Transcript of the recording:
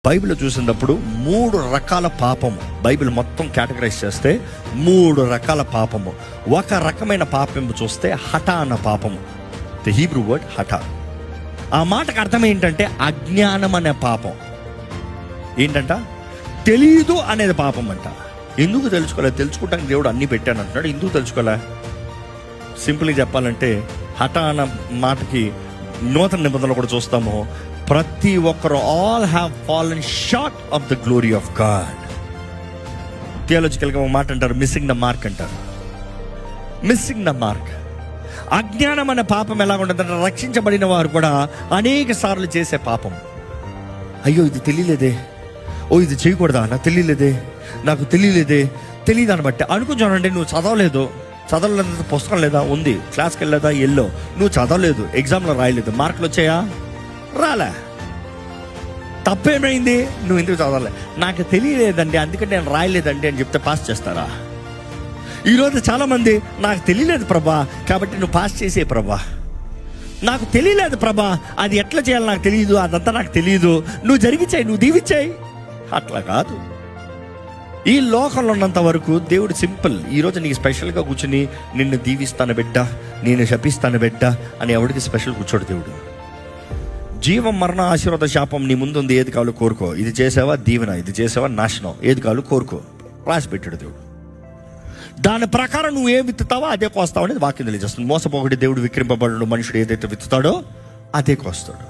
Bible చూసినప్పుడు 3 రకాల పాపము, బైబిల్ మొత్తం కేటగరైజ్ చేస్తే 3 రకాల పాపము. ఒక రకమైన పాపము చూస్తే హఠ అన్న పాపము, ద హీబ్రూ వర్డ్ హఠ. ఆ మాటకు అర్థం ఏంటంటే అజ్ఞానం అనే పాపం. ఏంటంట? తెలీదు అనేది పాపం అంట. ఎందుకు తెలుసుకోలేదు? తెలుసుకుంటానికి దేవుడు అన్నీ పెట్టాను అంటున్నాడు. ఎందుకు తెలుసుకోలే? సింపుల్గా చెప్పాలంటే హఠ అన్న మాటకి నూతన నిబంధనలు కూడా చూస్తాము, ప్రతి ఒక్కరు all have fallen short of the glory of God. థియాలజికల్గా ఒక మాట అంటారు, మిస్సింగ్ ద మార్క్ అంటారు. Missing the mark. అజ్ఞానం అనే పాపం ఎలా ఉంటుందంటే రక్షించబడిన వారు కూడా అనేక సార్లు చేసే పాపం. అయ్యో ఇది తెలియలేదే, ఓ ఇది చేయకూడదా, నాకు తెలియలేదే, నాకు తెలియలేదే, తెలియదాన్ని బట్టి అనుకుంటానండి. నువ్వు చదవలేదు పుస్తకం లేదా, ఉంది, క్లాస్కి వెళ్ళలేదా, ఎల్లో, నువ్వు చదవలేదు, ఎగ్జామ్లో రాయలేదు, మార్కులు వచ్చాయా, రాలే, తప్పేమైంది, నువ్వు ఎందుకు చదవలే, నాకు తెలియలేదండి అందుకే నేను రాయలేదండి అని చెప్తే పాస్ చేస్తారా? ఈరోజు చాలామంది నాకు తెలియలేదు ప్రభా కాబట్టి నువ్వు పాస్ చేసే ప్రభా, నాకు తెలియలేదు ప్రభా అది ఎట్లా చేయాలో నాకు తెలియదు, అదంతా నాకు తెలియదు, నువ్వు జరిగించాయి, నువ్వు దీవించాయి. అట్లా కాదు. ఈ లోకంలో ఉన్నంత వరకు దేవుడు సింపుల్. ఈరోజు నీకు స్పెషల్గా కూర్చుని నిన్ను దీవిస్తాను బిడ్డ, నేను శపిస్తాను బిడ్డ అని ఎవరికి స్పెషల్ కూర్చోడు దేవుడు. జీవం మరణ ఆశీర్వాద శాపం నీ ముందు ఉంది, ఏది కావాలో కోరుకో. ఇది చేసావా దీవెన, ఇది చేసావా నాశనం, ఏది కావాలో కోరుకో. రాసి పెట్టాడు దేవుడు. దాని ప్రకారం నువ్వు ఏం విత్తుతావో అదే కోస్తావు అనేది వాక్యం తెలియజేస్తుంది. మోసపోకటి దేవుడు విక్రింపబడు, మనుషుడు ఏదైతే విత్తుతాడో అదే కోస్తాడు.